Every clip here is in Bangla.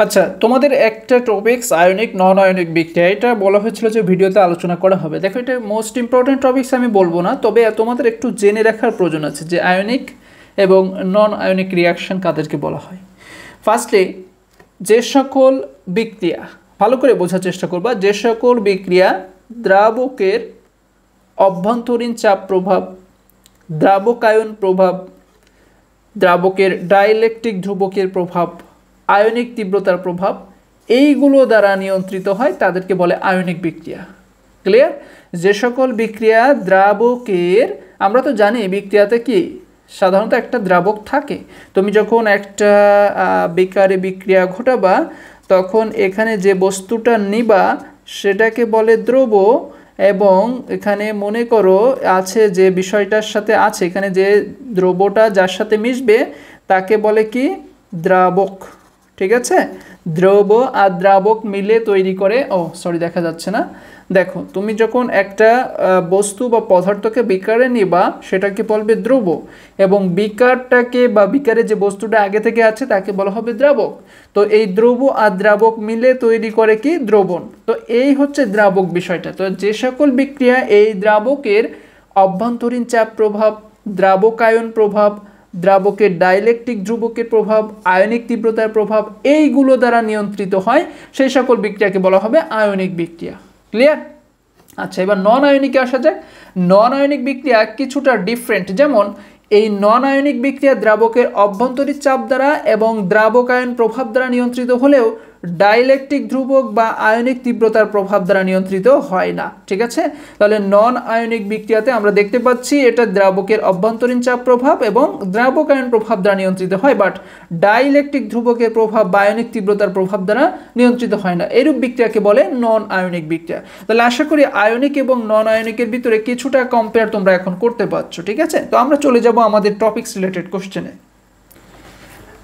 আচ্ছা, তোমাদের একটা টপিকস আয়নিক নন আয়নিক বিক্রিয়া, এটা বলা হয়েছিল যে ভিডিওতে আলোচনা করা হবে। দেখো, এটা মোস্ট ইম্পর্টেন্ট টপিকস আমি বলবো না, তবে তোমাদের একটু জেনে রাখার প্রয়োজন আছে যে আয়নিক এবং নন আয়নিক রিয়াকশন কাদেরকে বলা হয়। ফার্স্টলি, যে সকল বিক্রিয়া, ভালো করে বোঝার চেষ্টা করবা, যে সকল বিক্রিয়া দ্রাবকের অভ্যন্তরীণ চাপ প্রভাব, দ্রাবকায়ন প্রভাব, দ্রাবকের ডাইলেকট্রিক ধ্রুবকের প্রভাব, আয়নিক তীব্রতার প্রভাব, এইগুলো দ্বারা নিয়ন্ত্রিত হয় তাদেরকে বলে আয়নিক বিক্রিয়া। ক্লিয়ার? যে সকল বিক্রিয়া দ্রাবকের, আমরা তো জানি বিক্রিয়াতে কি সাধারণত একটা দ্রাবক থাকে। তুমি যখন একটা বিকারে বিক্রিয়া ঘটাবা তখন এখানে যে বস্তুটা নিবা সেটাকে বলে দ্রব, এবং এখানে মনে করো আছে যে বিষয়টার সাথে আছে, এখানে যে দ্রবটা যার সাথে মিশবে তাকে বলে কি দ্রাবক। ঠিক আছে? দ্রব আর দ্রাবক মিলে তৈরি করে, দেখা যাচ্ছে না। দেখো, তুমি যখন একটা বস্তু বা পদার্থকে বিকারে নিবা সেটাকে বলবে দ্রব, এবং বিকারটাকে বা বিকারে যে বস্তুটা আগে থেকে আছে তাকে বলা হবে দ্রাবক। তো এই দ্রব আর দ্রাবক মিলে তৈরি করে কি দ্রবণ। তো এই হচ্ছে দ্রাবক বিষয়টা। তো যে সকল বিক্রিয়া এই দ্রাবকের অভ্যন্তরীণ চাপ প্রভাব, দ্রাবকায়ন প্রভাব, দ্রাবকের ডাইলেকট্রিক ধ্রুবকের প্রভাব, আয়নিক তীব্রতার প্রভাব, এইগুলো দ্বারা নিয়ন্ত্রিত হয় সেই সকল বিক্রিয়াকে বলা হবে আয়নিক বিক্রিয়া। ক্লিয়ার? আচ্ছা, এবার নন আয়নিকে আসা যাক। নন আয়নিক বিক্রিয়া কিছুটা ডিফারেন্ট। যেমন এই নন আয়নিক বিক্রিয়া দ্রাবকের অভ্যন্তরীণ চাপ দ্বারা এবং দ্রাবকায়ন প্রভাব দ্বারা নিয়ন্ত্রিত হলেও ডাইলেকট্রিক ধ্রুবক বা আয়নিক তীব্রতার প্রভাব দ্বারা নিয়ন্ত্রিত হয় না। ঠিক আছে? তাহলে নন আয়নিক বিক্রিয়াতে আমরা দেখতে পাচ্ছি এটা দ্রাবকের অভ্যন্তরীণ চাপ প্রভাব এবং দ্রাবকায়ন প্রভাব দ্বারা নিয়ন্ত্রিত হয়, বাট ডাইলেকট্রিক ধ্রুবকের প্রভাব বা আয়নিক তীব্রতার প্রভাব দ্বারা নিয়ন্ত্রিত হয় না। এরূপ বিক্রিয়াকে বলে নন আয়নিক বিক্রিয়া। তাহলে আশা করি আয়নিক এবং নন আয়নিকের ভিতরে কিছুটা কম্পেয়ার তোমরা এখন করতে পারছো। ঠিক আছে? তো আমরা চলে যাব আমাদের টপিকস রিলেটেড কোশ্চেনে।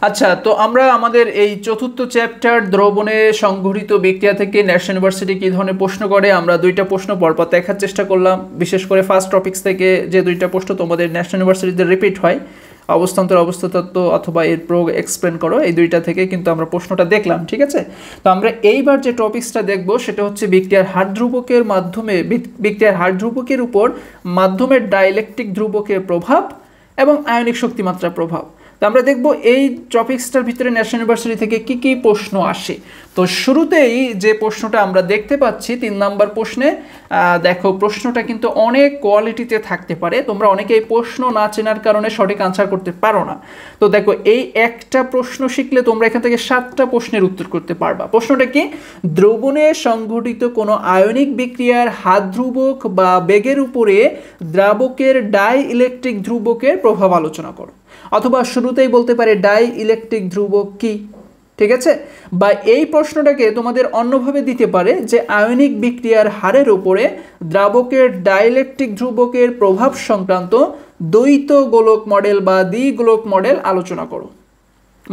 আচ্ছা, তো আমরা আমাদের এই চতুর্থ চ্যাপ্টার দ্রবণে সংঘটিত বিক্রিয়া থেকে ন্যাশনাল ইউনিভার্সিটি কী ধরনের প্রশ্ন করে আমরা দুইটা প্রশ্ন পরপর দেখার চেষ্টা করলাম। বিশেষ করে ফার্স্ট টপিক্স থেকে যে দুইটা প্রশ্ন তোমাদের ন্যাশনাল ইউনিভার্সিটিতে রিপিট হয়, অবস্থান্তর, অবস্থাতত্ত্ব অথবা এর প্রয়োগ এক্সপ্লেন করো, এই দুইটা থেকে কিন্তু আমরা প্রশ্নটা দেখলাম। ঠিক আছে? তো আমরা এইবার যে টপিক্সটা দেখব সেটা হচ্ছে বিক্রিয়ার হার ধ্রুবকের মাধ্যমে, বিক্রিয়ার হার ধ্রুবকের উপর মাধ্যমের ডাইলেকট্রিক ধ্রুবকের প্রভাব এবং আয়নিক শক্তিমাত্রার প্রভাব। তো আমরা দেখব এই টপিক্সটার ভিতরে ন্যাশনাল ইউনিভার্সিটি থেকে কি কি প্রশ্ন আসে। তো শুরুতেই যে প্রশ্নটা আমরা দেখতে পাচ্ছি 3 নম্বর প্রশ্নে, দেখো প্রশ্নটা কিন্তু অনেক কোয়ালিটিতে থাকতে পারে, তোমরা অনেকে এই প্রশ্ন না চেনার কারণে সঠিক আনসার করতে পারো না। তো দেখো, এই একটা প্রশ্ন শিখলে তোমরা এখান থেকে 7টা প্রশ্নের উত্তর করতে পারবা। প্রশ্নটা কি? দ্রবণে সংঘটিত কোনো আয়নিক বিক্রিয়ার হার ধ্রুবক বা বেগের উপরে দ্রাবকের ডাই ইলেকট্রিক ধ্রুবকের প্রভাব আলোচনা করো। অথবা শুরুতেই বলতে পারে ডাই ইলেকট্রিক ধ্রুবক কি। ঠিক আছে? বা এই প্রশ্নটাকে তোমাদের অন্যভাবে দিতে পারে যে আয়নিক বিক্রিয়ার হারের উপরে দ্রাবকের ডাইলেকট্রিক ধ্রুবকের প্রভাব সংক্রান্ত দ্বৈত গোলক মডেল বা দ্বিগোলক মডেল আলোচনা করো।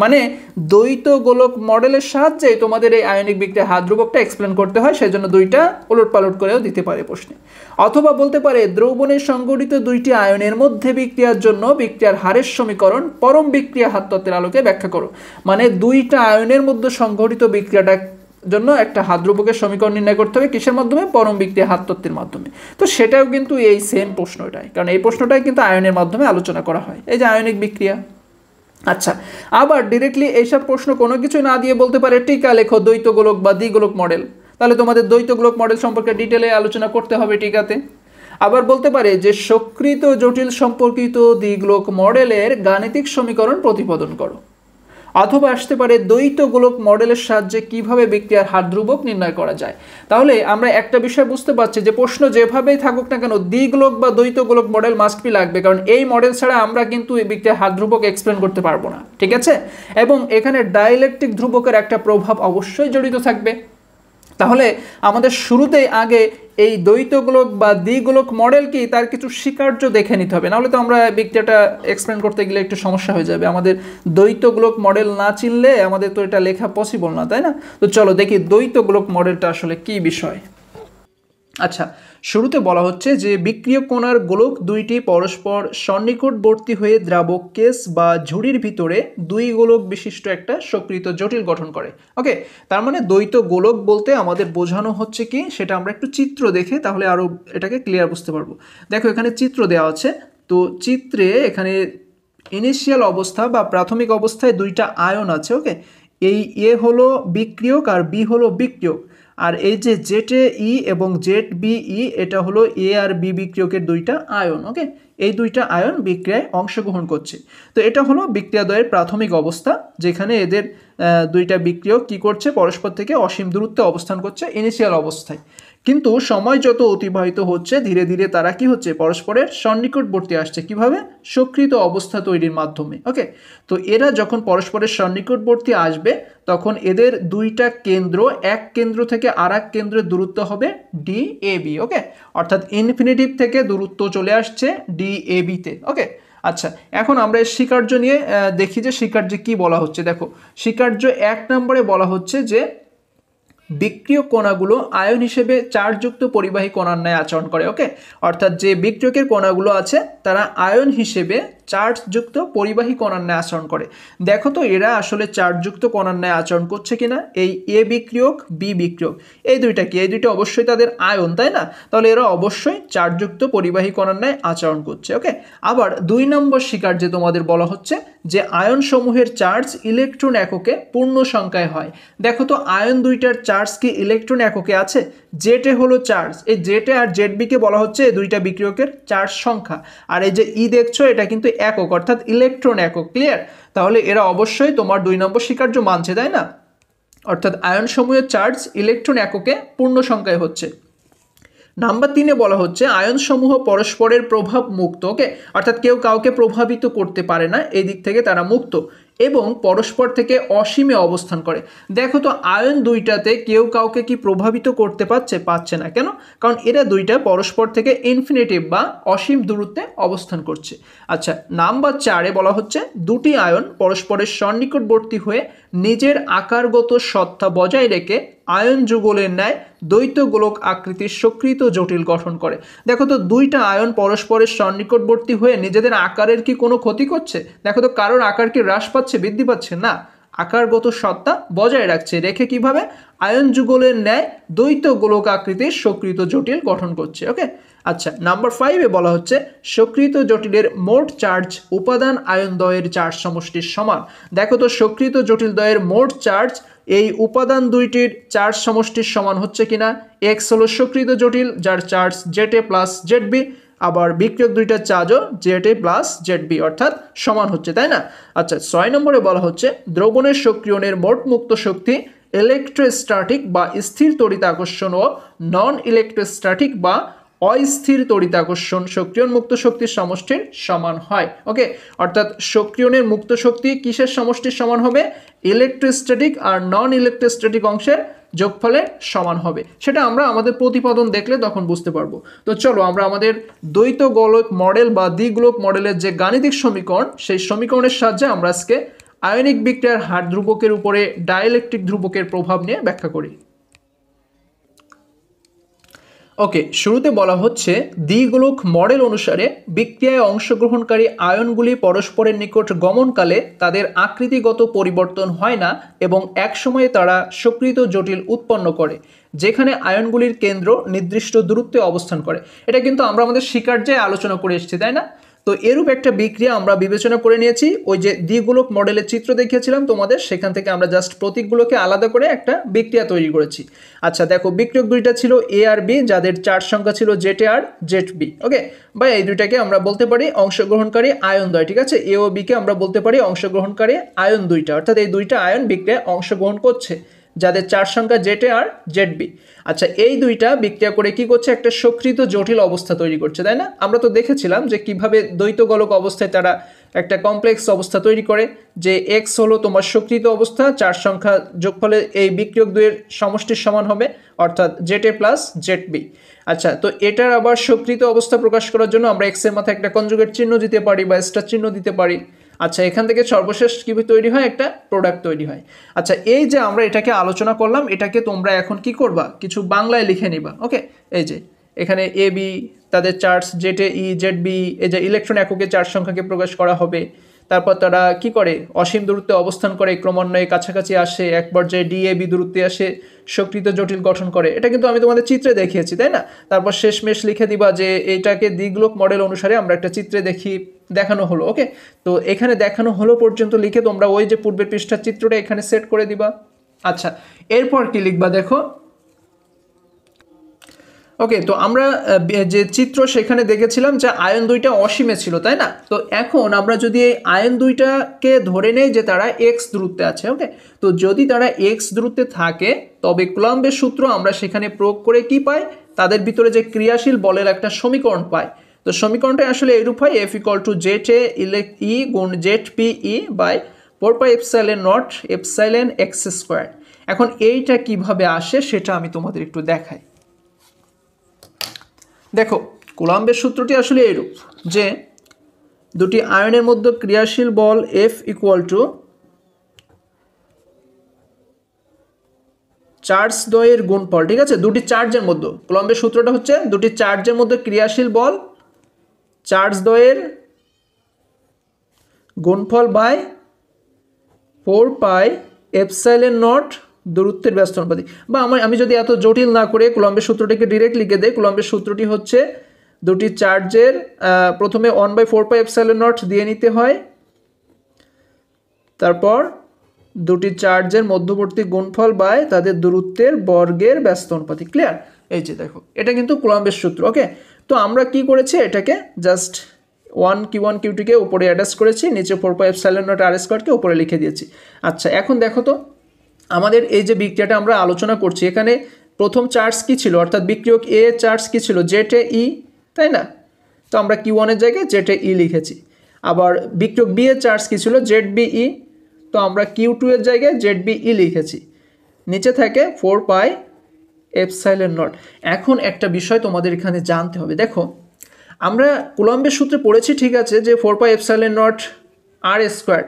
মানে দ্বৈত গোলক মডেলের সাহায্যে তোমাদের এই আয়নিক বিক্রিয়ার হার ধ্রুবকটা এক্সপ্লেন করতে হয়, সেই জন্য দুইটা ওলট পালট করেও দিতে পারে প্রশ্নে। অথবা বলতে পারে দ্রবণে সংঘটিত দুইটি আয়নের মধ্যে বিক্রিয়ার জন্য বিক্রিয়ার হারের সমীকরণ পরম বিক্রিয়া হার তত্ত্বের আলোকে ব্যাখ্যা করো। মানে দুইটা আয়নের মধ্যে সংঘটিত বিক্রিয়াটা জন্য একটা হার ধ্রুবকের সমীকরণ নির্ণয় করতে হবে কিসের মাধ্যমে? পরম বিক্রিয়া হার তত্ত্বের মাধ্যমে। তো সেটাও কিন্তু এই সেম প্রশ্নটাই, কারণ এই প্রশ্নটাই কিন্তু আয়নের মাধ্যমে আলোচনা করা হয়, এই যে আয়নিক বিক্রিয়া। আচ্ছা, আবার ডিরেক্টলি এইসব প্রশ্ন কোনো কিছু না দিয়ে বলতে পারে টিকা লেখো দ্বৈত গোলক বা দ্বিগোলক মডেল। তাহলে তোমাদের দ্বৈত গোলক মডেল সম্পর্কে ডিটেলে আলোচনা করতে হবে টিকাতে। আবার বলতে পারে যে সক্রিয় জটিল সম্পর্কিত দ্বিগোলক মডেলের গাণিতিক সমীকরণ প্রতিপাদন করো। অথবা আসতে পারে দ্বৈত গোলক মডেলের সাহায্যে কিভাবে বিক্রিয়ার হার ধ্রুবক নির্ণয় করা যায়। তাহলে আমরা একটা বিষয় বুঝতে পারছি যে প্রশ্ন যেভাবেই থাকুক না কেন দ্বিগোলক বা দ্বৈত গোলক মডেল মাস্ট বি লাগবে, কারণ এই মডেল ছাড়া আমরা কিন্তু এই বিক্রিয়ার হার ধ্রুবক এক্সপ্লেন করতে পারবো না। ঠিক আছে? এবং এখানে ডাইলেকট্রিক ধ্রুবকের একটা প্রভাব অবশ্যই জড়িত থাকবে। তাহলে আমাদের শুরুতেই আগে এই দ্বৈত গোলক বা দ্বিগোলক মডেল কি তার কিছু স্বীকার্য দেখে নিতে হবে, নাহলে তো আমরা বিক্রিয়াটা এক্সপ্লেন করতে গেলে একটু সমস্যা হয়ে যাবে। আমাদের দ্বৈত গোলক মডেল না চিনলে আমাদের তো এটা লেখা পসিবল না, তাই না? তো চলো দেখি দ্বৈত গোলক মডেলটা আসলে কি বিষয়। আচ্ছা, শুরুতে বলা হচ্ছে যে বিক্রিয় কণার গোলক দুইটি পরস্পর সন্নিকটবর্তী হয়ে দ্রাবক কেস বা ঝুড়ির ভিতরে দুই গোলক বিশিষ্ট একটা সক্রিয় জটিল গঠন করে। ওকে, তার মানে দ্বৈত গোলক বলতে আমাদের বোঝানো হচ্ছে কি সেটা আমরা একটু চিত্র দেখে তাহলে আরও এটাকে ক্লিয়ার বুঝতে পারবো। দেখো এখানে চিত্র দেওয়া আছে, তো চিত্রে এখানে ইনিশিয়াল অবস্থা বা প্রাথমিক অবস্থায় দুইটা আয়ন আছে। ওকে, এই এ হলো বিক্রিয়ক আর বি হলো বিক্রিয়ক, আর এই যে জেড এ ই এবং জেড বি ই এটা হলো এ আর বি বিক্রিয়কের দুইটা আয়ন। ওকে, এই দুইটা আয়ন বিক্রিয়ায় অংশগ্রহণ করছে। তো এটা হলো বিক্রিয়াদ্বয়ের প্রাথমিক অবস্থা, যেখানে এদের দুইটা বিক্রিয়ক কি করছে, পরস্পর থেকে অসীম দূরত্বে অবস্থান করছে ইনিশিয়াল অবস্থায়। কিন্তু সময় যত অতিবাহিত হচ্ছে ধীরে ধীরে তারা কি হচ্ছে, পরস্পরের সন্নিকটবর্তী আসছে। কিভাবে? সক্রিয় অবস্থা তৈরির মাধ্যমে। ওকে, তো এরা যখন পরস্পরের সন্নিকটবর্তী আসবে তখন এদের দুইটা কেন্দ্র, এক কেন্দ্র থেকে আর এক কেন্দ্রের দূরত্ব হবে ডি এ বি। ওকে, অর্থাৎ ইনফিনিটিভ থেকে দূরত্ব চলে আসছে ডি এ বিতে। ওকে, আচ্ছা, এখন আমরা এর স্বীকার্য নিয়ে দেখি যে স্বীকার্যে কি বলা হচ্ছে। দেখো স্বীকার্য 1 নম্বরে বলা হচ্ছে যে বিক্রিয়ক কণাগুলো আয়ন হিসেবে চার্জযুক্ত পরিবাহী কণার ন্যায় আচরণ করে। ওকে, অর্থাৎ যে বিক্রিয়কের কণাগুলো আছে তারা আয়ন হিসেবে চার্জযুক্ত পরিবাহী কণার ন্যায় আচরণ করে। দেখো তো এরা আসলে চার্জযুক্ত কণার ন্যায় আচরণ করছে কিনা। এই এ বিক্রিয়ক বি বিক্রিয়ক এই দুইটা কি, এই দুইটা অবশ্যই তাদের আয়ন, তাই না? তাহলে এরা অবশ্যই চার্জযুক্ত পরিবাহী কণার ন্যায় আচরণ করছে। ওকে, আবার 2 নম্বর স্বীকার্যে তোমাদের বলা হচ্ছে যে আয়ন সমূহের চার্জ ইলেকট্রন এককে পূর্ণ সংখ্যায় হয়। দেখো তো আয়ন দুইটার চার্জ কি ইলেকট্রন এককে আছে? জেড এ হলো চার্জ, এই জেড এ আর জেড বি কে বলা হচ্ছে এই দুইটা বিক্রিয়কের চার্জ সংখ্যা, আর এই যে ই দেখছো এটা কিন্তু একক অর্থাৎ ইলেকট্রন একক। ক্লিয়ার? তাহলে এরা অবশ্যই তোমার 2 নম্বর স্বীকার্য মানছে, তাই না? অর্থাৎ আয়ন সমূহের চার্জ ইলেকট্রন এককে পূর্ণ সংখ্যায় হচ্ছে। নাম্বার 3-এ বলা হচ্ছে আয়ন সমূহ পরস্পরের প্রভাব মুক্ত। ওকে, অর্থাৎ কেউ কাউকে প্রভাবিত করতে পারে না, এই দিক থেকে তারা মুক্ত এবং পরস্পর থেকে অসীমে অবস্থান করে। দেখো তো আয়ন দুইটাতে কেউ কাউকে কি প্রভাবিত করতে পারছে না। কেন? কারণ এরা দুইটা পরস্পর থেকে ইনফিনিটিভ বা অসীম দূরত্বে অবস্থান করছে। আচ্ছা, নাম্বার 4-এ বলা হচ্ছে দুটি আয়ন পরস্পরের সন্নিকটবর্তী হয়ে নিজের আকারগত সত্তা বজায় রেখে আয়ন যুগলের ন্যায় দ্বৈত গোলক আকৃতির সক্রিয় জটিল গঠন করে। দেখো তো দুইটা আয়ন পরস্পরের সন্নিকটবর্তী হয়ে নিজেদের আকারের কি কোনো ক্ষতি করছে? দেখো তো কারোর আকার কি হ্রাস পাচ্ছে, বৃদ্ধি পাচ্ছে? না, আকারগত সত্তা বজায় রাখছে। রেখে কিভাবে? আয়ন যুগলের ন্যায় দ্বৈত গোলক আকৃতির সক্রিয় জটিল গঠন করছে। ওকে, আচ্ছা, নাম্বার 5-এ বলা হচ্ছে সক্রিয় জটিলের মোট চার্জ উপাদান আয়ন দ্বয়ের চার্জ সমষ্টির সমান। দেখো তো সক্রিয় জটিল দ্বয়ের মোট চার্জ এই উপাদান দুইটির চার্জ সমষ্টির সমান হচ্ছে কিনা। এক্স হলো সক্রিয় জটিল যার চার্জ জেড এ প্লাস জেড বি, আবার বিক্রিয়ক দুইটার চার্জও জেড এ প্লাস জেড বি অর্থাৎ সমান হচ্ছে, তাই না? আচ্ছা, 6 নম্বরে বলা হচ্ছে দ্রবণের সক্রিয়ণের মোট মুক্ত শক্তি ইলেকট্রোস্ট্যাটিক বা স্থির তড়িৎ আকর্ষণ ও নন ইলেকট্রোস্ট্যাটিক বা অস্থির তড়িৎ আকর্ষণ সক্রিয়ণ মুক্ত শক্তির সমষ্টির সমান হয়। ওকে, অর্থাৎ সক্রিয়ণের মুক্ত শক্তি কিসের সমষ্টির সমান হবে? ইলেকট্রোস্ট্যাটিক আর নন ইলেকট্রোস্ট্যাটিক অংশের যোগফলে সমান হবে। সেটা আমরা আমাদের প্রতিপাদন দেখলে তখন বুঝতে পারবো। তো চলো আমরা আমাদের দ্বৈত গোলক মডেল বা দ্বিগোলক মডেলের যে গাণিতিক সমীকরণ, সেই সমীকরণের সাহায্যে আমরা আজকে আয়নিক বিক্রিয়ার হার ধ্রুবকের উপরে ডাইলেকট্রিক ধ্রুবকের প্রভাব নিয়ে ব্যাখ্যা করি। ওকে, শুরুতে বলা হচ্ছে দ্বিগোলক মডেল অনুসারে বিক্রিয়ায় অংশগ্রহণকারী আয়নগুলি পরস্পরের নিকট গমনকালে তাদের আকৃতিগত পরিবর্তন হয় না এবং এক সময়ে তারা সক্রিয় জটিল উৎপন্ন করে যেখানে আয়নগুলির কেন্দ্র নির্দিষ্ট দূরত্বে অবস্থান করে। এটা কিন্তু আমরা আমাদের স্বীকার্যে আলোচনা করে এসেছি, তাই না? তো এরূপ একটা বিক্রিয়া আমরা বিবেচনা করে নিয়েছি। ওই যে দ্বিগোলক মডেলের চিত্র দেখিয়েছিলাম তোমাদের, সেখান থেকে আমরা জাস্ট প্রতীকগুলোকে আলাদা করে একটা বিক্রিয়া তৈরি করেছি। আচ্ছা, দেখো বিক্রিয়ক দুইটা ছিল এ আর বি, যাদের চার্জ সংখ্যা ছিল জেড এ আর জেড বি। ওকে, বা এই দুইটাকে আমরা বলতে পারি অংশগ্রহণকারী আয়ন দ্বয়। ঠিক আছে, এ ও বি কে আমরা বলতে পারি অংশগ্রহণকারী আয়ন দুইটা, অর্থাৎ এই দুইটা আয়ন বিক্রিয়ায় অংশগ্রহণ করছে যাদের চার্জ সংখ্যা জেড এ আর জেড বি। আচ্ছা, এই দুইটা বিক্রিয়া করে কি করছে? একটা সক্রিয় জটিল অবস্থা তৈরি করছে, তাই না? আমরা তো দেখেছিলাম যে কিভাবে দ্বৈত গোলক অবস্থায় তারা একটা কমপ্লেক্স অবস্থা তৈরি করে, যে এক্স হলো তোমার সক্রিয় অবস্থা, চার্জ সংখ্যা যোগফলে এই বিক্রিয়ক দুইয়ের সমষ্টির সমান হবে অর্থাৎ জেড এ প্লাস জেড বি। আচ্ছা, তো এটার আবার সক্রিয় অবস্থা প্রকাশ করার জন্য আমরা এক্স এর মাথায় একটা কনজুগেট চিহ্ন দিতে পারি বা স্টার চিহ্ন দিতে পারি। আচ্ছা, এখান থেকে সর্বশেষ কি তৈরি হয়, একটা প্রোডাক্ট তৈরি হয়। আচ্ছা, এই যে আমরা এটাকে আলোচনা করলাম, এটাকে তোমরা এখন কি করবা, কিছু বাংলায় লিখে নিবা। ওকে, এই যে এখানে এ বি তাদের চার্জ, জেটে ই জেড বি, এই যে ইলেকট্রন এককে চার্জ সংখ্যাকে প্রকাশ করা হবে। তারপর তারা কি করে, অসীম দূরত্বে অবস্থান করে, ক্রমান্বয়ে কাছাকাছি আসে, এক পর্যায়ে ডিএবি দূরত্বে আসে, সক্রিয় জটিল গঠন করে। এটা কিন্তু আমি তোমাদের চিত্রে দেখিয়েছি, তাই না? তারপর শেষমেশ লিখে দিবা যে এইটাকে দ্বিগলোক মডেল অনুসারে আমরা একটা চিত্রে দেখানো হলো। ওকে, তো এখানে দেখানো হলো পর্যন্ত লিখে তোমরা ওই যে পূর্বের পৃষ্ঠার চিত্রটা এখানে সেট করে দিবা। আচ্ছা, এরপর কি লিখবা দেখো। ওকে, তো আমরা যে চিত্র সেখানে দেখেছিলাম যে আয়ন দুইটা অসীমে ছিল, তাই না? তো এখন আমরা যদি এই আয়ন দুইটাকে ধরে নেই যে তারা এক্স দূরত্বে আছে। ওকে, তো যদি তারা এক্স দূরত্বে থাকে তবে কুলম্বের সূত্র আমরা সেখানে প্রয়োগ করে কি পাই, তাদের ভিতরে যে ক্রিয়াশীল বলের একটা সমীকরণ পাই। তো সমীকরণটা আসলে এরূপ হয়, F equal to Z A E গুণ Z P E by 4 pi epsilon naught epsilon X square. এখন এইটা কিভাবে আসে সেটা আমি তোমাদের একটু দেখাই। দেখো, কুলম্বের সূত্রটি আসলে এইরূপ যে দুটি আয়নের মধ্যে ক্রিয়াশীল বল এফ ইকুয়াল টু চার্জ দ্বয়ের গুণফল। ঠিক আছে, দুটি চার্জের মধ্যে, কুলম্বের সূত্রটা হচ্ছে দুটি চার্জের মধ্যে ক্রিয়াশীল বল চার্জ দ্বয়ের গুণফল বাই 4 পাই এপসাইলন নট দূরত্বের ব্যস্ত অনুপাতিক। বা আমি যদি এত জটিল না করে কুলম্বের সূত্রটিকে ডিরেক্ট লিখে দেই, কুলম্বের সূত্রটি হচ্ছে দুটি চার্জের প্রথমে 1/4 পাই এপসাইলন নট দিয়ে নিতে হয়, তারপর দুটি চার্জের মধ্যবর্তী গুণফল বাই তাদের দূরত্বের বর্গের ব্যস্ত অনুপাতিক। ক্লিয়ার? এই যে দেখো, এটা কিন্তু কুলম্বের সূত্র। ওকে, তো আমরা কি করেছি, এটাকে জাস্ট 1 Q2কে উপরে অ্যাডাস করেছি, নিচে 4 পাই এপসাইলন নট আর স্কোয়ারকে উপরে লিখে দিয়েছি। আচ্ছা, এখন দেখো তো আমাদের এই যে বিক্রিয়াটা আমরা আলোচনা করছি, এখানে প্রথম চার্জ কি ছিল, অর্থাৎ বিক্রিয়ক এ চার্জ কি ছিল, জেড এ ই, তাই না? তো আমরা Q1 এর জায়গায় জেড এ ই লিখেছি। আবার বিক্রিয়ক বি এর চার্জ কি ছিল, জেড বি ই, তো আমরা Q2 এর জায়গায় জেড বি ই লিখেছি। নিচে থাকে 4 পাই এপসাইলন নট। এখন একটা বিষয় তোমাদের এখানে জানতে হবে। দেখো, আমরা কুলম্বের সূত্রে পড়েছি, ঠিক আছে, যে 4 pi epsilon naught R square,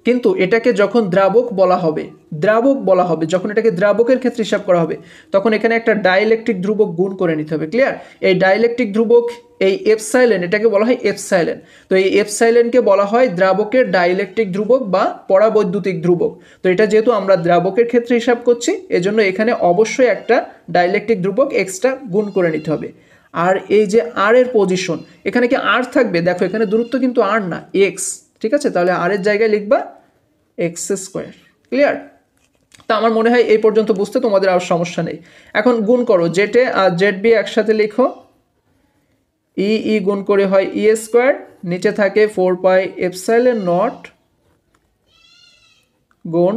কিন্তু এটাকে যখন দ্রাবক বলা হবে, যখন এটাকে দ্রাবকের ক্ষেত্রে হিসাব করা হবে, তখন এখানে একটা ডাইইলেকট্রিক ধ্রুবক গুণ করে নিতে হবে। ক্লিয়ার? এই ডাইইলেকট্রিক ধ্রুবক, এই এপসাইলন, এটাকে বলা হয় এপসাইলন। তো এই এপসাইলনকে বলা হয় দ্রাবকের ডাইইলেকট্রিক ধ্রুবক বা পরাবৈদ্যুতিক ধ্রুবক। তো এটা যেহেতু আমরা দ্রাবকের ক্ষেত্রে হিসাব করছি, এজন্য এখানে অবশ্যই একটা ডাইইলেকট্রিক ধ্রুবক এক্সট্রা গুণ করে নিতে হবে। আর এই যে আর এর পজিশন, এখানে কি আর থাকবে? দেখো, এখানে দূরত্ব কিন্তু আর না, এক্স। ঠিক আছে, তাহলে আর এর জায়গায় লিখবা এক্স স্কোয়ার। ক্লিয়ার? তা আমার মনে হয় এই পর্যন্ত বুঝতে তোমাদের আর সমস্যা নেই। এখন গুণ করো, জেড এ আর জেড বি একসাথে লিখো, ই ই গুণ করে হয় ই স্কোয়ার, নিচে থাকে 4 পাই এপসাইলন নট গুণ,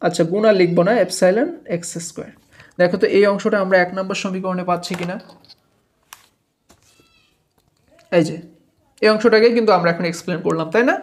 আচ্ছা গুণ আর লিখবো না, এপসাইলন এক্স স্কোয়ার। দেখো তো এই অংশটা আমরা 1 নম্বর সমীকরণে পাচ্ছি কিনা। এই যে এই অংশটাকে কিন্তু আমরা এখন এক্সপ্লেন করলাম, তাই না?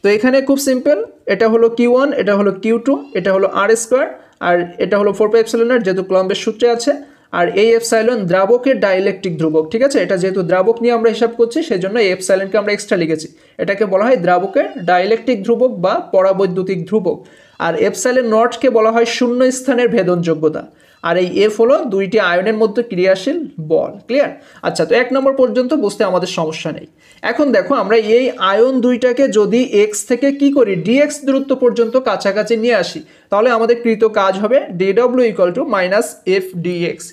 তো এখানে খুব সিম্পল, এটা হলো Q1, এটা হলো Q2, এটা হলো আর স্কোয়ার, আর এটা হলো 4 পাই এপসাইলন নট, যেহেতু কুলম্বের সূত্রে আছে। আর এই এপসাইলন দ্রাবকের ডাইইলেকট্রিক ধ্রুবক। ঠিক আছে, এটা যেহেতু দ্রাবক নিয়ে আমরা হিসাব করছি, সেজন্য এই এপসাইলনকে আমরা এক্সট্রা লিখেছি। এটাকে বলা হয় দ্রাবকের ডাইইলেকট্রিক ধ্রুবক বা পরাবৈদ্যুতিক ধ্রুবক। আর এপসাইলন নটকে বলা হয় শূন্য স্থানের ভেদনযোগ্যতা। আর এই এফ হলো দুইটি আয়নের মধ্যে ক্রিয়াশীল বল। ক্লিয়ার? আচ্ছা, তো 1 নম্বর পর্যন্ত বুঝতে আমাদের সমস্যা নেই। এখন দেখো, আমরা এই আয়ন দুইটাকে যদি এক্স থেকে কি করি, ডিএক্স দূরত্ব পর্যন্ত কাছাকাছি নিয়ে আসি, তাহলে আমাদের কৃত কাজ হবে DW equal to minus F DX.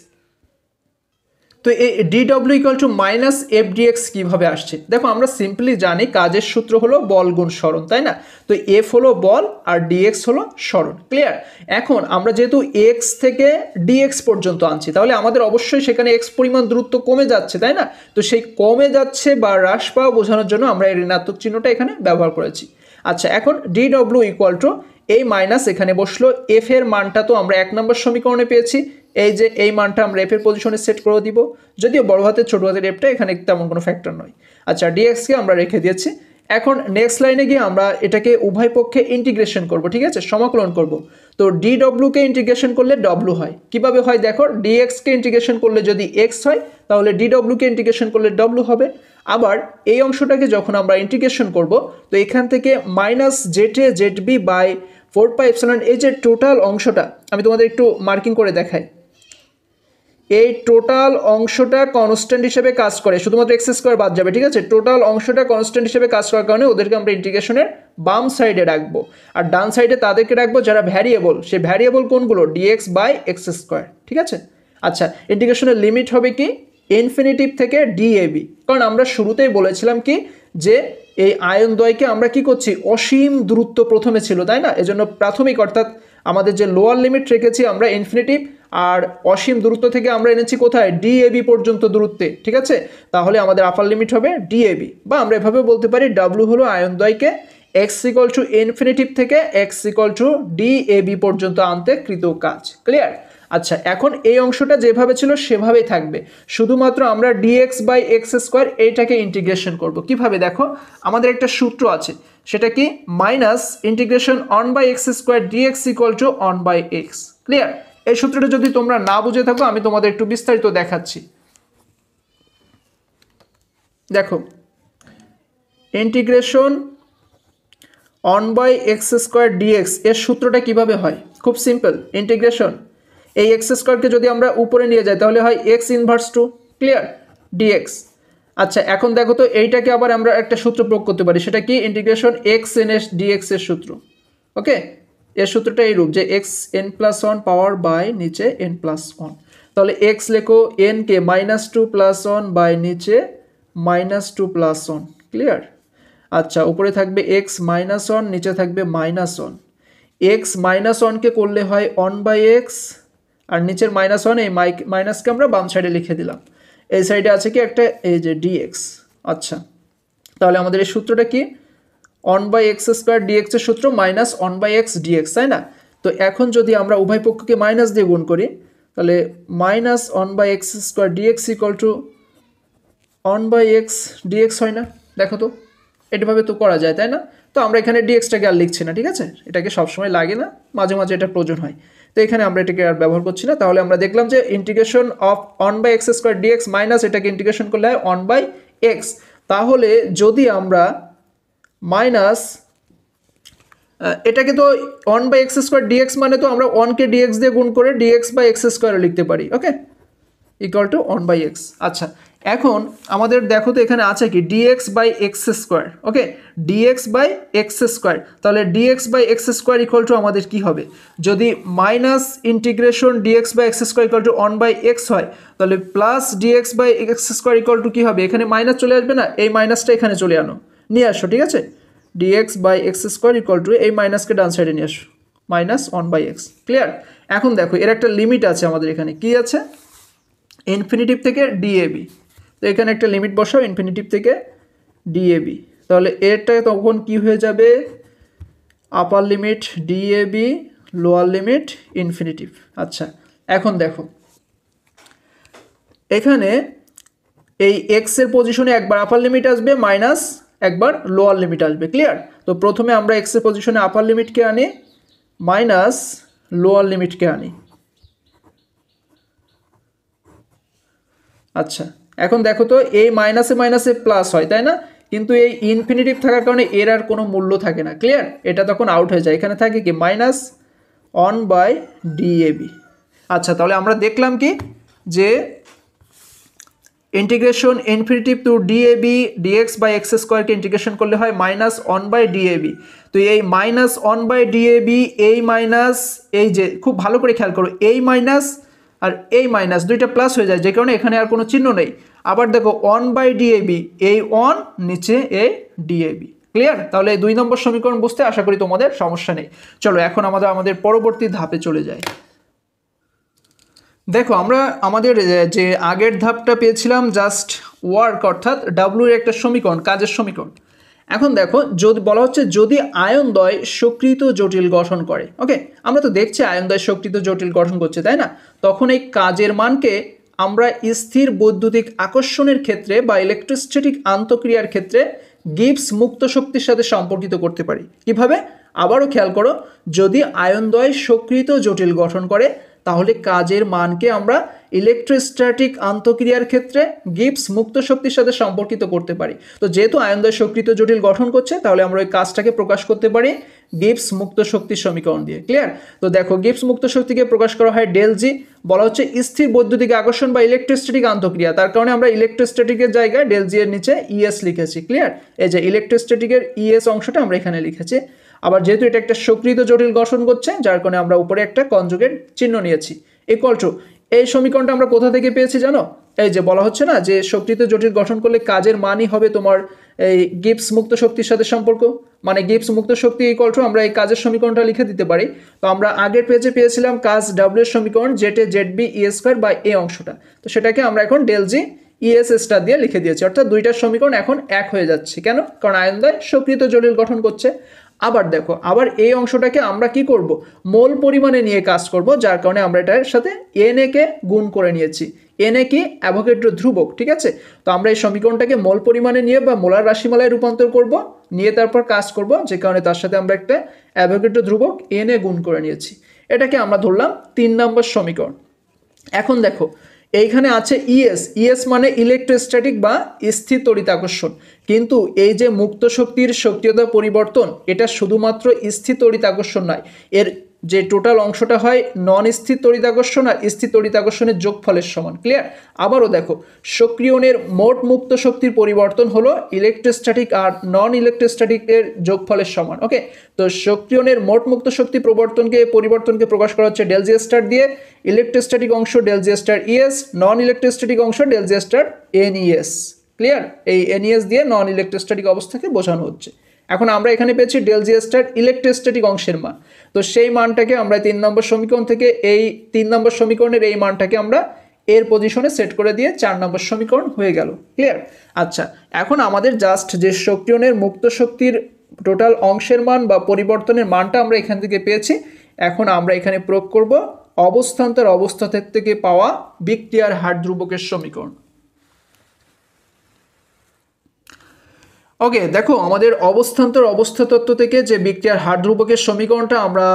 তো এই DW equal to minus F DX কীভাবে আসছে? দেখো, আমরা সিম্পলি জানি কাজের সূত্র হলো বল গুণ সরণ, তাই না? তো এফ হলো বল আর ডিএক্স হলো সরণ। ক্লিয়ার? এখন আমরা যেহেতু এক্স থেকে ডিএক্স পর্যন্ত আনছি, তাহলে আমাদের অবশ্যই সেখানে এক্স পরিমাণ দূরত্ব কমে যাচ্ছে, তাই না? তো সেই কমে যাচ্ছে বা হ্রাস পাওয়া বোঝানোর জন্য আমরা এই ঋণাত্মক চিহ্নটা এখানে ব্যবহার করেছি। আচ্ছা, এখন ডিডব্লিউ ইকুয়াল টু এই মাইনাস এখানে বসলো, এফ এর মানটা তো আমরা 1 নম্বর সমীকরণে পেয়েছি। এই যে এই মানটা আমরা এফ এর পজিশনে সেট করে দিব, যদিও বড় হাতের ছোট হাতের এফটা এখানে তেমন কোনো ফ্যাক্টর নয়। আচ্ছা, ডিএক্সকে আমরা রেখে দিয়েছি। এখন নেক্সট লাইনে গিয়ে আমরা এটাকে উভয় পক্ষে ইন্টিগ্রেশন করব। ঠিক আছে, সমাকলন করব। তো ডিডব্লিউকে ইন্টিগ্রেশন করলে ডব্লিউ হয়। কিভাবে হয় দেখো, ডিএক্সকে ইন্টিগ্রেশন করলে যদি এক্স হয়, তাহলে ডিডব্লিউকে ইন্টিগ্রেশন করলে ডব্লিউ হবে। আবার এই অংশটাকে যখন আমরা ইন্টিগ্রেশন করব, তো এখান থেকে minus Z A Z B by 4πε এই যে টোটাল অংশটা, আমি তোমাদের একটু মার্কিং করে দেখাই। এই টোটাল অংশটা কনস্ট্যান্ট হিসেবে কাজ করে, শুধুমাত্র এক্স স্কোয়ার বাদ যাবে, ঠিক আছে। টোটাল অংশটা কনস্ট্যান্ট হিসেবে কাজ করার কারণে ওদেরকে আমরা ইন্টিগ্রেশনের বাম সাইডে রাখবো, আর ডান সাইডে তাদেরকে রাখবো যারা ভ্যারিয়েবল। সেই ভ্যারিয়েবল কোনগুলো? ডিএক্স বাই এক্স স্কোয়ার, ঠিক আছে। আচ্ছা, ইন্টিগ্রেশনের লিমিট হবে কি? ইনফিনিটিভ থেকে ডিএবি, কারণ আমরা শুরুতেই বলেছিলাম কি যে এই আয়ন দ্বয়কে আমরা কি করছি, অসীম দূরত্ব প্রথমে ছিল, তাই না। এজন্য প্রাথমিক অর্থাৎ আমাদের যে লোয়ার লিমিট রেখেছি আমরা ইনফিনিটিভ, আর অসীম দূরত্ব থেকে আমরা এনেছি কোথায়? ডিএবি পর্যন্ত দূরত্বে, ঠিক আছে। তাহলে আমাদের আপার লিমিট হবে ডিএবি, বা আমরা এভাবে বলতে পারি ডাব্লু হলো ion দ্বয়কে x equal to infinitive থেকে এক্স ইকুয়াল টু ডিএবি পর্যন্ত আনতে কৃত কাজ। ক্লিয়ার? আচ্ছা, এখন এই অংশটা যেভাবে ছিল সেভাবেই থাকবে, শুধুমাত্র আমরা ডিএক্স বাই এক্স স্কোয়ার এইটাকে ইন্টিগ্রেশন করব। কিভাবে? দেখো, আমাদের একটা সূত্র আছে, সেটা কি? Minus integration one by X square DX equal to one by X. Clear? এই সূত্রটা যদি তোমরা না বুঝে থাকো আমি তোমাদের একটু বিস্তারিত দেখাচ্ছি। দেখো, integration one by X square DX এর সূত্রটা কিভাবে হয়? খুব সিম্পল। ইন্টিগ্রেশন এই এক্স স্কোয়ারকে যদি আমরা উপরে নিয়ে যাই তাহলে হয় X inverse two, clear, DX. আচ্ছা, এখন দেখো তো এইটাকে আবার আমরা একটা সূত্র প্রয়োগ করতে পারি, সেটা কি? Integration x N S dx এর সূত্র। ওকে, এর সূত্রটা এইরূপ যে x N plus one power by নিচে এন প্লাস ওয়ান। তাহলে এক্স লেখো N K minus two plus one by নিচে minus two plus one. Clear? আচ্ছা, উপরে থাকবে এক্স মাইনাস ওয়ান, নিচে থাকবে মাইনাস ওয়ান। এক্স মাইনাস ওয়ানকে করলে হয় ওয়ান বাই এক্স, আর নিচের মাইনাস ওয়ান, এই মাইনাসকে আমরা বাম সাইডে লিখে দিলাম। এই সাইডে আছে কি একটা, এই যে ডিএক্স। আচ্ছা, তাহলে আমাদের এই সূত্রটা কি? One by X square DX এর সূত্র minus one by X DX, তাই না। তো এখন যদি আমরা উভয় পক্ষকে মাইনাস দিয়ে গুণ করি তাহলে minus one by X square DX equal to one by X DX হয় না? দেখো তো, এটাভাবে তো করা যায়, তাই না। তো আমরা এখানে ডিএক্সটাকে আর লিখছি না, ঠিক আছে। এটাকে সবসময় লাগে না, মাঝে মাঝে এটা প্রয়োজন হয়, তো এখানে আমরা এটাকে আর ব্যবহার করছি না। তাহলে আমরা দেখলাম যে integration of one by X square DX minus এটাকে ইন্টিগ্রেশন করলে হয় ওয়ান বাই এক্স। তাহলে যদি আমরা মাইনাস এটাকে তো one by X square DX মানে তো আমরা ওয়ানকে ডিএক্স দিয়ে গুণ করে ডিএক্স বাই এক্স স্কোয়ারে লিখতে পারি, ওকে, equal to one by x. আচ্ছা, এখন আমাদের দেখো তো এখানে আছে কি? Dx by X square. Okay, dx by X square. তাহলে dx by X square equal two আমাদের কি হবে? যদি minus integration dx by X square equal to one by x হয়, তাহলে plus dx by X square equal two কী হবে? এখানে মাইনাস চলে আসবে না, এই মাইনাসটা এখানে চলে নিয়ে আসো, ঠিক আছে। DX by X square equal to এই মাইনাসকে ডান সাইডে নিয়ে আসো, minus one by X. Clear? এখন দেখো এর একটা লিমিট আছে আমাদের এখানে, কি আছে? ইনফিনিটিভ থেকে ডিএবি। তো এখানে একটা লিমিট বসাও ইনফিনিটিভ থেকে ডিএবি, তাহলে এটা তখন কি হয়ে যাবে? আপার limit DAB, lower limit infinitive. আচ্ছা, এখন দেখো এখানে এই এক্স এর পজিশনে একবার আপার লিমিট আসবে, মাইনাস একবার লোয়ার লিমিট আসবে। ক্লিয়ার? তো প্রথমে আমরা এক্স এর পজিশনে আপার লিমিটকে আনি, মাইনাস লোয়ার লিমিটকে আনি। আচ্ছা, এখন দেখো তো এই মাইনাসে মাইনাসে প্লাস হয়, তাই না, কিন্তু এই ইনফিনিটিভ থাকার কারণে এর আর কোনো মূল্য থাকে না। ক্লিয়ার? এটা তখন আউট হয়ে যায়, এখানে থাকে কি? Minus one by DAB. আচ্ছা, তাহলে আমরা দেখলাম কি যে integration infinitive to DAB dx by x স্কোয়ারকে ইন্টিগ্রেশন করলে হয় মাইনাস ওয়ান বাই ডিএবি। তো এই মাইনাস ওয়ান বাই ডিএবি, এই মাইনাস, এই যে খুব ভালো করে খেয়াল করো, এই মাইনাস আর এই মাইনাস দুইটা প্লাস হয়ে যায়, যে কারণে এখানে আর কোনো চিহ্ন নেই। আবার দেখো ওয়ান বাই ডিএবি, এই ওয়ান নিচে এই ডিএবি। ক্লিয়ার? তাহলে এই 2 নম্বর সমীকরণ বুঝতে আশা করি তোমাদের সমস্যা নেই। চলো এখন আমাদের পরবর্তী ধাপে চলে যাই। দেখো, আমরা আমাদের যে আগের ধাপটা পেয়েছিলাম জাস্ট ওয়ার্ক, অর্থাৎ ডাব্লু এর একটা সমীকরণ, কাজের সমীকরণ। এখন দেখো, যদি বলা হচ্ছে যদি আয়নদ্বয় সক্রিয় জটিল গঠন করে, ওকে, আমরা তো দেখছি আয়নদ্বয় সক্রিয় জটিল গঠন করছে, তাই না। তখন এই কাজের মানকে আমরা স্থির বৈদ্যুতিক আকর্ষণের ক্ষেত্রে বা ইলেকট্রোস্ট্যাটিক আন্তঃক্রিয়ার ক্ষেত্রে গিবস মুক্ত শক্তির সাথে সম্পর্কিত করতে পারি। কিভাবে? আবারও খেয়াল করো, যদি আয়নদ্বয় সক্রিয় জটিল গঠন করে তাহলে কাজের মানকে আমরা ইলেকট্রোস্ট্যাটিক আন্তঃক্রিয়ার ক্ষেত্রে গিবস মুক্ত শক্তির সাথে সম্পর্কিত করতে পারি। তো যেহেতু আয়নদ্বয় সক্রিয় জটিল গঠন করছে, তাহলে আমরা ওই কাজটাকে প্রকাশ করতে পারি গিবস মুক্ত শক্তির সমীকরণ দিয়ে। ক্লিয়ার? তো দেখো, গিবস মুক্ত শক্তিকে প্রকাশ করা হয় ডেল জি, বলা হচ্ছে স্থির বৈদ্যুতিক আকর্ষণ বা ইলেকট্রোস্ট্যাটিক আন্তঃক্রিয়া, তার কারণে আমরা ইলেকট্রোস্ট্যাটিকের জায়গায় ডেল জি এর নিচে ইএস লিখেছি। ক্লিয়ার? এই যে ইলেকট্রোস্ট্যাটিকের ইএস অংশটা আমরা এখানে লিখেছি। আবার যেহেতু এটা একটা সক্রিয় জটিল গঠন করছে, যার কারণে আমরা উপরে একটা কনজুগেট চিহ্ন নিয়েছি। ইকুয়াল টু, এই সমীকরণটা আমরা কোথা থেকে পেয়েছি জানো? এই যে বলা হচ্ছে না যে সক্রিয় জটিল গঠন করলে কাজের মানই হবে তোমার এই গিবস মুক্ত শক্তির সাথে সম্পর্ক, মানে গিবস মুক্ত শক্তি ইকুয়াল টু আমরা এই কাজের সমীকরণটা লিখে দিতে পারি। তো আমরা আগের পেজে পেয়েছিলাম কাজ ডাব্লিউ এর সমীকরণ জেটে Z B E square by এ অংশটা, তো সেটাকে আমরা এখন ডেল জি ইএস স্টার দিয়ে লিখে দিয়েছি, অর্থাৎ দুইটার সমীকরণ এখন এক হয়ে যাচ্ছে। কেন? কারণ আয়নদ্বয় সক্রিয় জটিল গঠন করছে। আবার দেখো, আবার এই অংশটাকে আমরা কি করব, মোল পরিমাণে নিয়ে কাজ করব, যার কারণে আমরা এটার সাথে এন এ কে গুণ করে নিয়েছি। এন এ কি? অ্যাভোগাড্রো ধ্রুবক। ঠিক আছে? তো আমরা এই সমীকরণটাকে মোল পরিমাণে নিয়ে বা মোলার রাশিমালায় রূপান্তর করব, নিয়ে তারপর কাজ করব, যে কারণে তার সাথে আমরা একটা অ্যাভোগাড্রো ধ্রুবক এন এ গুণ করে নিয়েছি। এটাকে আমরা ধরলাম 3 নম্বর সমীকরণ। এখন দেখো, এইখানে আছে ইএস, ইএস মানে ইলেকট্রোস্ট্যাটিক বা স্থির তড়িৎ আকর্ষণ, কিন্তু এই যে মুক্ত শক্তির সক্রিয়তা পরিবর্তন, এটা শুধুমাত্র স্থির তড়িৎ আকর্ষণ নয়, এর যে টোটাল অংশটা হয় নন স্থির তড়িৎ আকর্ষণ আর স্থির তড়িৎ আকর্ষণের যোগফলের সমান। ক্লিয়ার? আবারও দেখো, সক্রিয়ণের মোট মুক্ত শক্তির পরিবর্তন হলো ইলেকট্রোস্ট্যাটিক আর নন ইলেকট্রোস্ট্যাটিকের যোগফলের সমান। ওকে, তো সক্রিয়ণের মোট মুক্ত শক্তি পরিবর্তনকে প্রকাশ করা হচ্ছে ডেল জি স্টার দিয়ে, ইলেকট্রোস্ট্যাটিক অংশ ডেল জি স্টার ইএস, নন ইলেকট্রোস্ট্যাটিক অংশ ডেল জি স্টার এনইএস। ক্লিয়ার? এই এনইএস দিয়ে নন ইলেকট্রোস্ট্যাটিক অবস্থাকে বোঝানো হচ্ছে। এখন আমরা এখানে পেয়েছি ডেল জি স্টার ইলেকট্রোস্ট্যাটিক অংশের মান, তো সেই মানটাকে আমরা 3 নম্বর সমীকরণ থেকে, এই 3 নম্বর সমীকরণের এই মানটাকে আমরা এর পজিশনে সেট করে দিয়ে 4 নম্বর সমীকরণ হয়ে গেল। ক্লিয়ার? আচ্ছা, এখন আমাদের জাস্ট যে সক্রিয়ণের মুক্ত শক্তির টোটাল অংশের মান বা পরিবর্তনের মানটা আমরা এখান থেকে পেয়েছি, এখন আমরা এখানে প্রয়োগ করব অবস্থান্তর অবস্থা থেকে পাওয়া বিক্রিয়ার হার ধ্রুবকের সমীকরণ। ওকে, দেখো, আমাদের অবস্থান্তর অবস্থা তত্ত্ব থেকে যে বিক্রিয়ার হার ধ্রুবকের সমীকরণটা আমরা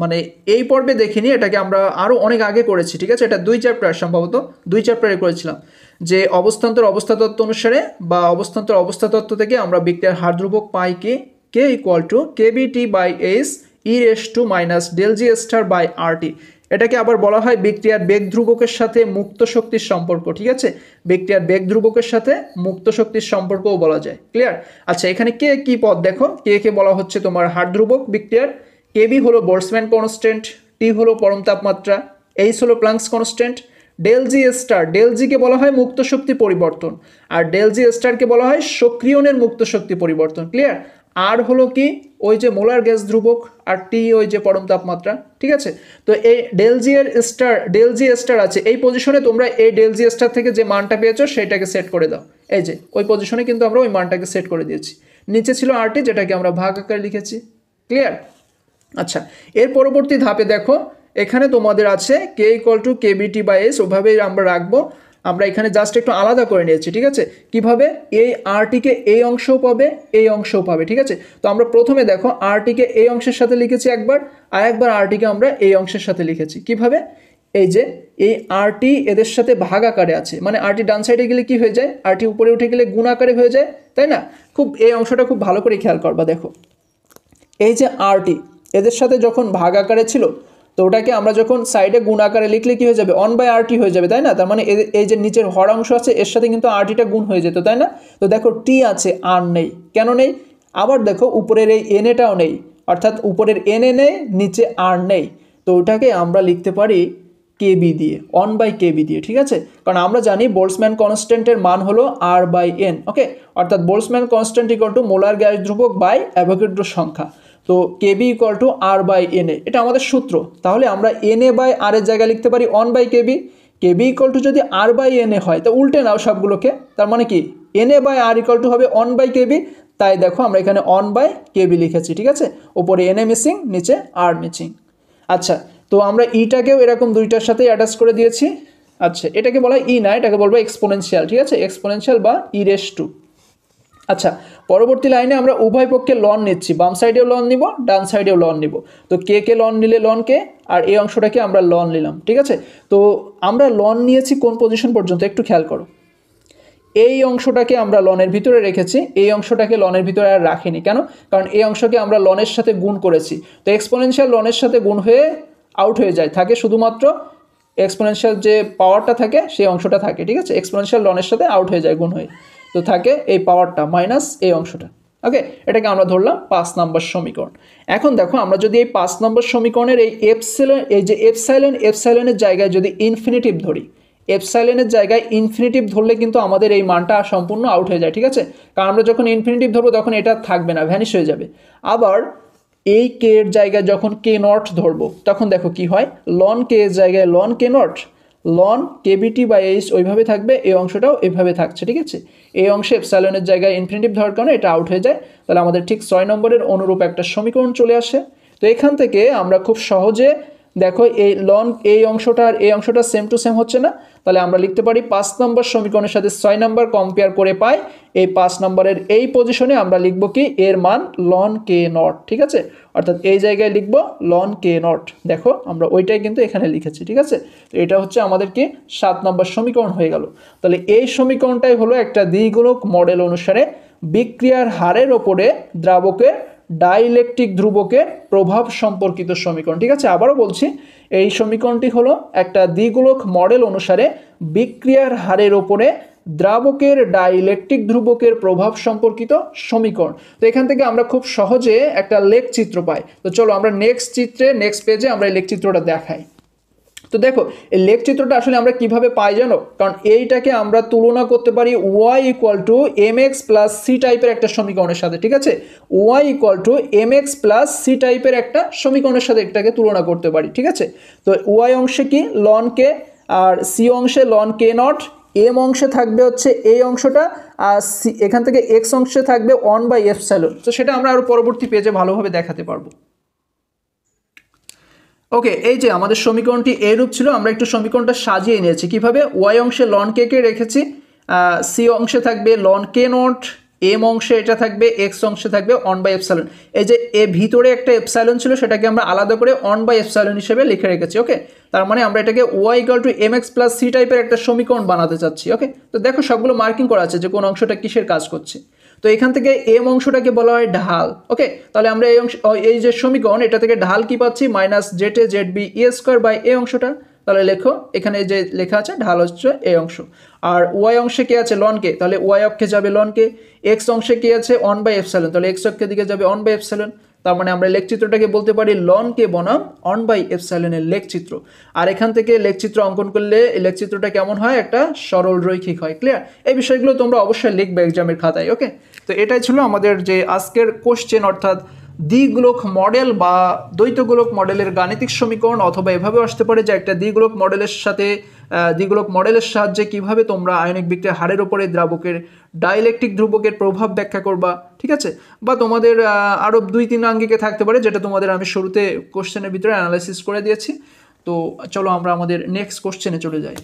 মানে এই পর্বে দেখিনি, এটাকে আমরা আরও অনেক আগে করেছি। ঠিক আছে? এটা 2 চ্যাপ্টার, সম্ভবত 2 চ্যাপ্টারে করেছিলাম, যে অবস্থান্তর অবস্থা তত্ত্ব অনুসারে বা অবস্থান্তর অবস্থা তত্ত্ব থেকে আমরা বিক্রিয়ার হার ধ্রুবক পাই কি, K equal to kBT by S E race two minus del G star by আর টি। এটাকে আবার বলা হয় বিক্রিয়ার বেগ ধ্রুবকের সাথে মুক্ত শক্তির সম্পর্ক। ঠিক আছে? বিক্রিয়ার বেগ ধ্রুবকের সাথে মুক্ত শক্তির সম্পর্কও বলা যায়। ক্লিয়ার? আচ্ছা, এখানে কে কি পদ দেখো, কে বলা হচ্ছে তোমার হার ধ্রুবক বিক্রিয়ার, কেবি হলো বোল্টজম্যান কনস্ট্যান্ট, টি হলো পরম তাপমাত্রা, এইচ হলো প্লাঙ্কস কনস্ট্যান্ট, ডেল জি স্টার, ডেল জিকে বলা হয় মুক্ত শক্তি পরিবর্তন, আর ডেল জি স্টারকে বলা হয় সক্রিয়ণের মুক্ত শক্তি পরিবর্তন। ক্লিয়ার? আর হলো কি, ওই যে মোলার গ্যাস ধ্রুবক, আর টি ওই যে পরম তাপমাত্রা। ঠিক আছে? তো এই ডেল জি স্টার আছে এই পজিশনে, তোমরা এই ডেল জি স্টার থেকে যে মানটা পেয়েছো সেটাকে সেট করে দাও। এই যে ওই পজিশনে কিন্তু আমরা ওই মানটাকে সেট করে দিয়েছি। নিচে ছিল আর টি, যেটাকে আমরা ভাগ আকারে লিখেছি। ক্লিয়ার? আচ্ছা, এর পরবর্তী ধাপে দেখো, এখানে তোমাদের আছে K equal to kBT by S, ওভাবেই আমরা রাখবো। আমরা এখানে জাস্ট একটু আলাদা করে নিয়েছি। ঠিক আছে? কিভাবে? এই আরটিকে এই অংশও পাবে, এই অংশও পাবে। ঠিক আছে? তো আমরা প্রথমে দেখো আরটিকে এই অংশের সাথে লিখেছি একবার, আর একবার আরটিকে আমরা এই অংশের সাথে লিখেছি। কিভাবে? এই যে এই আরটি এদের সাথে ভাগ আকারে আছে, মানে আরটি ডান সাইডে গেলে কি হয়ে যায়, আরটি উপরে উঠে গেলে গুণ আকারে হয়ে যায়, তাই না? খুব এই অংশটা খুব ভালো করে খেয়াল করবা। দেখো, এই যে আরটি এদের সাথে যখন ভাগ আকারে ছিল, তো ওটাকে আমরা যখন সাইডে গুণ আকারে লিখলে কি হয়ে যাবে, 1/RT হয়ে যাবে, তাই না? তার মানে এই যে নিচের হর অংশ আছে এর সাথে কিন্তু আরটিটা গুণ হয়ে যেত, তাই না? তো দেখো, টি আছে, আর নেই। কেন নেই? আবার দেখো, উপরের এই এনএটাও নেই, অর্থাৎ উপরের এনএ নেই, নিচে আর নেই। তো ওটাকে আমরা লিখতে পারি কেবি দিয়ে, 1/KB দিয়ে। ঠিক আছে? কারণ আমরা জানি বোল্টজম্যান কনস্ট্যান্টের মান হলো R/N। ওকে, অর্থাৎ Boltzmann constant equal to molar gas ধ্রুবক বাই অ্যাভোগাড্রো সংখ্যা। তো কেবি ইকুয়াল টু R/NA, এটা আমাদের সূত্র। তাহলে আমরা NA/R এর জায়গায় লিখতে পারি 1/KB। কেবি ইকুয়াল টু যদি R/NA হয়, তো উল্টে নাও সবগুলোকে, তার মানে কি NA/R ইকুয়াল টু হবে 1/KB। তাই দেখো, আমরা এখানে 1/KB লিখেছি। ঠিক আছে? উপরে NA মিসিং, নিচে R মিসিং। আচ্ছা, তো আমরা ইটাকেও এরকম দুইটার সাথে অ্যাটাচ করে দিয়েছি। আচ্ছা, এটাকে বলা হয় ই না, এটাকে বলবো এক্সপোনেনশিয়াল। ঠিক আছে? এক্সপোনেনশিয়াল বা ই রেস টু। আচ্ছা, পরবর্তী লাইনে আমরা উভয় পক্ষে লন নিচ্ছি, বাম সাইডেও লন নিব, ডান সাইডেও লন নিব। তো কে লন নিলে লন কে, আর এই অংশটাকে আমরা লন নিলাম, ঠিক আছে। তো আমরা লন নিয়েছি কোন পজিশন পর্যন্ত একটু খেয়াল করো। এই অংশটাকে আমরা লনের ভিতরে রেখেছি, এই অংশটাকে লনের ভিতরে আর রাখিনি। কেন? কারণ এই অংশকে আমরা লনের সাথে গুণ করেছি। তো এক্সপোনেনশিয়াল লনের সাথে গুণ হয়ে আউট হয়ে যায়, থাকে শুধুমাত্র এক্সপোনেনশিয়াল যে পাওয়ারটা থাকে সেই অংশটা থাকে, ঠিক আছে। এক্সপোনেনশিয়াল লনের সাথে আউট হয়ে যায় গুণ হয়ে, তো থাকে এই পাওয়ারটা মাইনাস এই অংশটা। ওকে, এটাকে আমরা ধরলাম 5 নম্বর সমীকরণ। এখন দেখো, আমরা যদি এই 5 নম্বর সমীকরণের এই এপসাইলনের জায়গায় যদি ইনফিনিটিভ ধরি, এপসাইলনের জায়গায় ইনফিনিটিভ ধরলে কিন্তু আমাদের এই মানটা সম্পূর্ণ আউট হয়ে যায়, ঠিক আছে। কারণ আমরা যখন ইনফিনিটিভ ধরবো তখন এটা থাকবে না, ভ্যানিশ হয়ে যাবে। আবার এই কে এর জায়গায় যখন কে নট ধরবো তখন দেখো কি হয়, লন কে এর জায়গায় ln K naught, ln KBT by H ওইভাবে থাকবে, এই অংশটাও এইভাবে থাকছে, ঠিক আছে। এই অংশে এপসাইলনের জায়গায় ইনফিনিটিভ ধরার কারণে এটা আউট হয়ে যায়। তাহলে আমাদের ঠিক 6 নম্বরের অনুরূপ একটা সমীকরণ চলে আসে। তো এখান থেকে আমরা খুব সহজে দেখো এই লন এই অংশটা আর এই অংশটা সেম টু সেম হচ্ছে না, তাহলে আমরা লিখতে পারি 5 নম্বর সমীকরণের সাথে 6 নম্বর কম্পেয়ার করে পাই এই 5 নম্বরের এই পজিশনে আমরা লিখব কি, এর মান লন কে নট, ঠিক আছে। অর্থাৎ এই জায়গায় লিখব লন কে নট। দেখো আমরা ওইটাই কিন্তু এখানে লিখেছি, ঠিক আছে। তো এটা হচ্ছে আমাদের কি 7 নম্বর সমীকরণ হয়ে গেল। তাহলে এই সমীকরণটাই হলো একটা দ্বিগুণক মডেল অনুসারে বিক্রিয়ার হারের ওপরে দ্রাবকের ডাইইলেকট্রিক ধ্রুবকের প্রভাব সম্পর্কিত সমীকরণ, ঠিক আছে। আবারও বলছি, এই সমীকরণটি হলো একটা দ্বিগুণক মডেল অনুসারে বিক্রিয়ার হারের ওপরে দ্রাবকের ডাইইলেকট্রিক ধ্রুবকের প্রভাব সম্পর্কিত সমীকরণ। তো এখান থেকে আমরা খুব সহজে একটা লেখচিত্র পাই। তো চলো আমরা নেক্সট পেজে আমরা এই লেখচিত্রটা দেখাই। তো দেখো, এই লেখচিত্রটা আসলে আমরা কিভাবে পাই জানো? কারণ এইটাকে আমরা তুলনা করতে পারি y equal to M X plus C টাইপের একটা সমীকরণের সাথে, ঠিক আছে। y equal to M X plus C টাইপের একটা সমীকরণের সাথে এটাকে তুলনা করতে পারি, ঠিক আছে। তো y অংশে কি লন কে, আর সি অংশে লন কে নট, এম অংশে থাকবে হচ্ছে এই অংশটা, আর সি এখান থেকে এক্স অংশে থাকবে 1/এপসাইলন। তো সেটা আমরা আরও পরবর্তী পেজে ভালোভাবে দেখাতে পারবো। ওকে, এই যে আমাদের সমীকরণটি এইরূপ ছিল, আমরা একটু সমীকরণটা সাজিয়ে নিয়েছি কিভাবে। ওয়াই অংশে লন কে কে রেখেছি, সি অংশে থাকবে লন কে নট, এম অংশে এটা থাকবে, এক্স অংশে থাকবে 1/এপসাইলন। এই যে এ ভিতরে একটা এপসাইলন ছিল সেটাকে আমরা আলাদা করে 1/এপসাইলন হিসেবে লিখে রেখেছি। ওকে, তার মানে আমরা এটাকে Y equal to M X plus C টাইপের একটা সমীকরণ বানাতে চাচ্ছি। ওকে, তো দেখো সবগুলো মার্কিং করা আছে যে কোন অংশটা কিসের কাজ করছে। তো এখান থেকে এম অংশটাকে বলা হয় ঢাল। ওকে, তাহলে আমরা এই যে সমীকরণ এটা থেকে ঢাল কি পাচ্ছি, minus Z A Z B E square by এ অংশটা। তাহলে লেখো, এখানে যে লেখা আছে ঢাল হচ্ছে এই অংশ। আর ওয়াই অংশে কে আছে লন কে, তাহলে ওয়াই অক্ষে যাবে লন কে। এক্স অংশে কে আছে 1/এপসাইলন, তাহলে এক্স অক্ষের দিকে যাবে 1/এপসাইলন। তার মানে আমরা লেখচিত্রটাকে বলতে পারি লন কে বনাম 1/এপসাইলনের লেখচিত্র। আর এখান থেকে লেখচিত্র অঙ্কন করলে এই লেখচিত্রটা কেমন হয়, একটা সরল রৈখিক হয়। ক্লিয়ার? এই বিষয়গুলো তোমরা অবশ্যই লিখবে এক্সামের খাতায়। ওকে, তো এটাই ছিল আমাদের যে আজকের কোশ্চেন, অর্থাৎ দ্বিগুণক মডেল বা দ্বৈতগোলক মডেলের গাণিতিক সমীকরণ, অথবা এভাবেও আসতে পারে যে একটা দ্বিগুণক মডেলের সাহায্যে কিভাবে তোমরা আয়নিক বিক্রিয়ার হারের উপরে দ্রাবকের ডাইইলেকট্রিক ধ্রুবকের প্রভাব ব্যাখ্যা করবা, ঠিক আছে। বা তোমাদের আরও 2-3 আঙ্গিকে থাকতে পারে, যেটা তোমাদের আমি শুরুতে কোশ্চেনের ভিতরে অ্যানালাইসিস করে দিয়েছি। তো চলো আমরা আমাদের নেক্সট কোশ্চেনে চলে যাই।